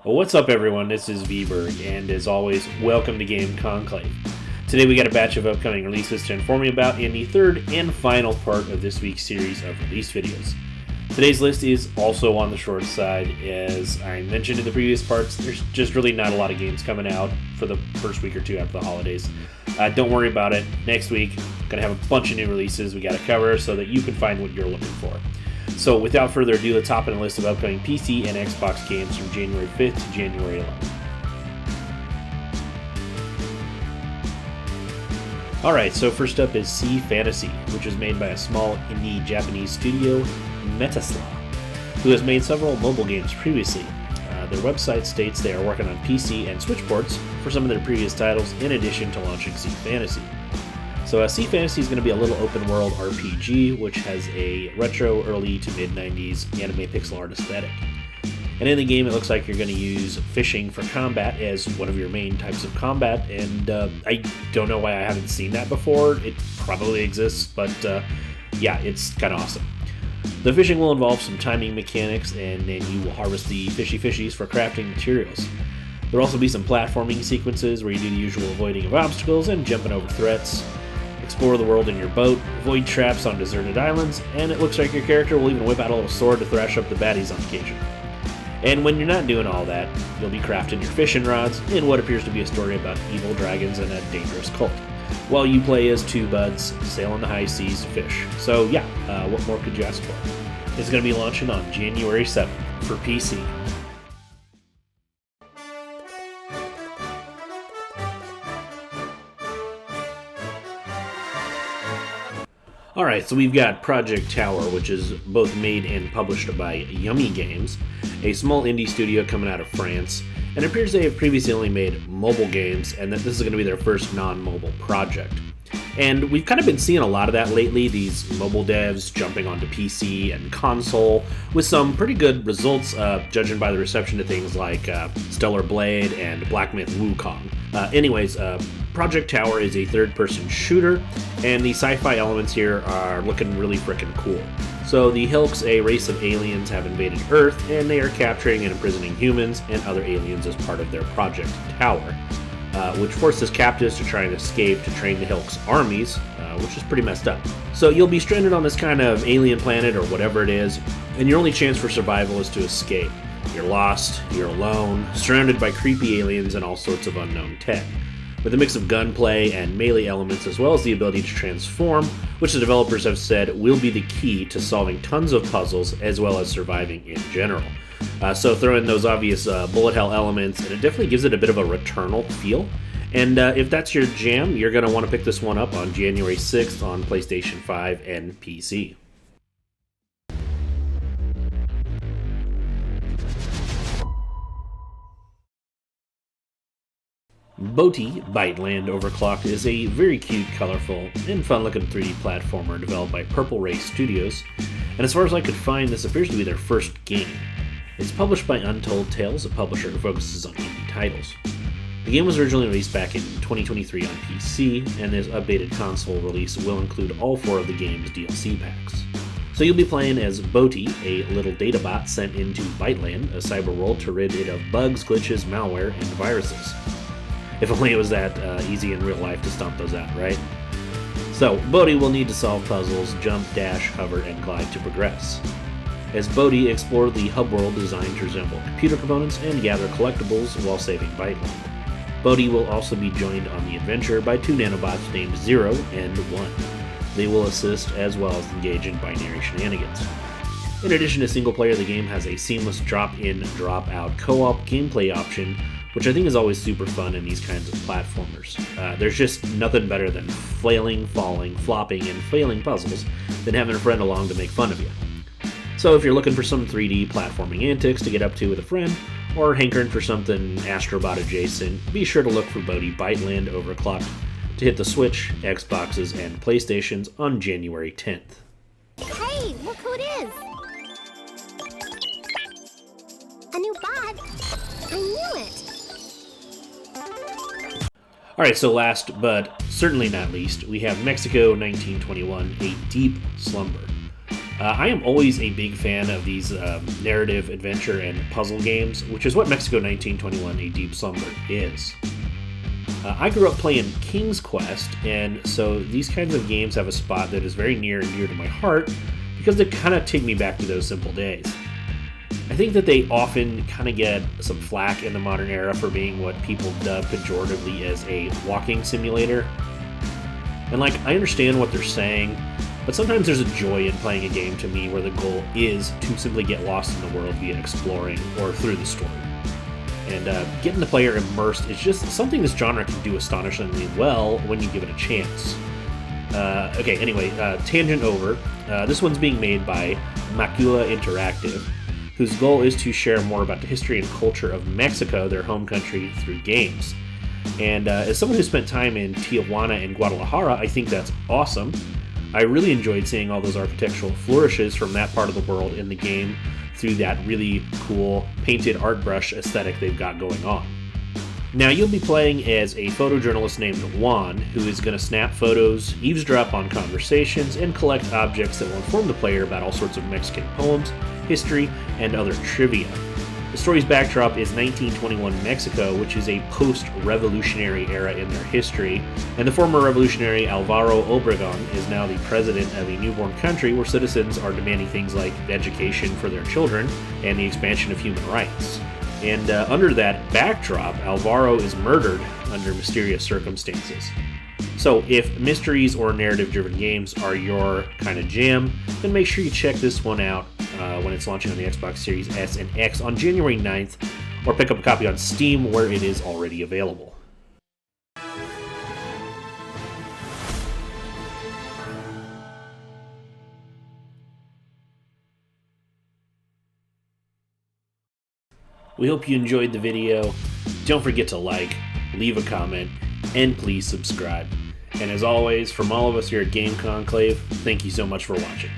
What's up, everyone? This is VBerg, and as always, welcome to Game Conclave. Today we got a batch of upcoming releases to inform you about in the third and final part of this week's series of release videos. Today's list is also on the short side. As I mentioned in the previous parts, there's just really not a lot of games coming out for the first week or two after the holidays. Don't worry about it. Next week, going to have a bunch of new releases we got to cover so that you can find what you're looking for. So without further ado, let's hop in a list of upcoming PC and Xbox games from January 5th to January 11th. Alright, so first up is Sea Fantasy, which is made by a small indie Japanese studio, Metasla, who has made several mobile games previously. Their website states they are working on PC and Switch ports for some of their previous titles, in addition to launching Sea Fantasy. So Sea Fantasy is going to be a little open-world RPG, which has a retro, early to mid-90s anime pixel art aesthetic. And in the game, it looks like you're going to use fishing for combat as one of your main types of combat, and I don't know why I haven't seen that before. It probably exists, but yeah, it's kind of awesome. The fishing will involve some timing mechanics, and then you will harvest the fishies for crafting materials. There will also be some platforming sequences where you do the usual avoiding of obstacles and jumping over threats. Explore the world in your boat, avoid traps on deserted islands, and it looks like your character will even whip out a little sword to thrash up the baddies on occasion. And when you're not doing all that, you'll be crafting your fishing rods in what appears to be a story about evil dragons and a dangerous cult, while you play as two buds sailing the high seas to fish. So yeah, what more could you ask for? It's going to be launching on January 7th for PC. Alright, so we've got Project Tower, which is both made and published by Yummy Games, a small indie studio coming out of France, and it appears they have previously only made mobile games, and that this is going to be their first non-mobile project. And we've kind of been seeing a lot of that lately, these mobile devs jumping onto PC and console, with some pretty good results, judging by the reception to things like Stellar Blade and Black Myth Wukong. Anyways, Project Tower is a third-person shooter, and the sci-fi elements here are looking really frickin' cool. So the Hilks, a race of aliens, have invaded Earth, and they are capturing and imprisoning humans and other aliens as part of their Project Tower, which forces captives to try and escape to train the Hilks' armies, which is pretty messed up. So you'll be stranded on this kind of alien planet or whatever it is, and your only chance for survival is to escape. You're lost, you're alone, surrounded by creepy aliens and all sorts of unknown tech, with a mix of gunplay and melee elements, as well as the ability to transform, which the developers have said will be the key to solving tons of puzzles as well as surviving in general. So throw in those obvious bullet hell elements, and it definitely gives it a bit of a Returnal feel. And if that's your jam, you're going to want to pick this one up on January 6th on PlayStation 5 and PC. Boti, Byteland Overclocked is a very cute, colorful, and fun-looking 3D platformer developed by Purple Ray Studios, and as far as I could find, this appears to be their first game. It's published by Untold Tales, a publisher who focuses on indie titles. The game was originally released back in 2023 on PC, and this updated console release will include all 4 of the game's DLC packs. So you'll be playing as Boti, a little databot sent into Byteland, a cyber world to rid it of bugs, glitches, malware, and viruses. If only it was that easy in real life to stomp those out, right? So, Boti will need to solve puzzles, jump, dash, hover, and glide to progress. As Boti, explore the hub world designed to resemble computer components and gather collectibles while saving Byteland. Boti will also be joined on the adventure by 2 nanobots named 0 and 1. They will assist as well as engage in binary shenanigans. In addition to single player, the game has a seamless drop-in, drop-out co-op gameplay option, which I think is always super fun in these kinds of platformers. There's just nothing better than flailing, falling, flopping, and failing puzzles than having a friend along to make fun of you. So if you're looking for some 3D platforming antics to get up to with a friend, or hankering for something Astrobot adjacent, be sure to look for Boti Byteland Overclocked to hit the Switch, Xboxes, and PlayStations on January 10th. Hey, look who it is! A new bot? I knew it! Alright, so last but certainly not least, we have Mexico 1921, A Deep Slumber. I am always a big fan of these narrative, adventure, and puzzle games, which is what Mexico 1921 A Deep Slumber is. I grew up playing King's Quest, and so these kinds of games have a spot that is very near and dear to my heart because they kind of take me back to those simple days. I think that they often kind of get some flack in the modern era for being what people dub pejoratively as a walking simulator. And I understand what they're saying, but sometimes there's a joy in playing a game to me where the goal is to simply get lost in the world via exploring or through the story. And getting the player immersed is just something this genre can do astonishingly well when you give it a chance. Tangent over. This one's being made by Macula Interactive, whose goal is to share more about the history and culture of Mexico, their home country, through games. And as someone who spent time in Tijuana and Guadalajara, I think that's awesome. I really enjoyed seeing all those architectural flourishes from that part of the world in the game through that really cool painted art brush aesthetic they've got going on. Now, you'll be playing as a photojournalist named Juan, who is going to snap photos, eavesdrop on conversations, and collect objects that will inform the player about all sorts of Mexican poems, history, and other trivia. The story's backdrop is 1921 Mexico, which is a post-revolutionary era in their history, and the former revolutionary Alvaro Obregón is now the president of a newborn country where citizens are demanding things like education for their children and the expansion of human rights. And under that backdrop, Alvaro is murdered under mysterious circumstances. So if mysteries or narrative-driven games are your kind of jam, then make sure you check this one out when it's launching on the Xbox Series S and X on January 9th, or pick up a copy on Steam where it is already available. We hope you enjoyed the video. Don't forget to like, leave a comment, and please subscribe. And as always, from all of us here at Game Conclave, thank you so much for watching.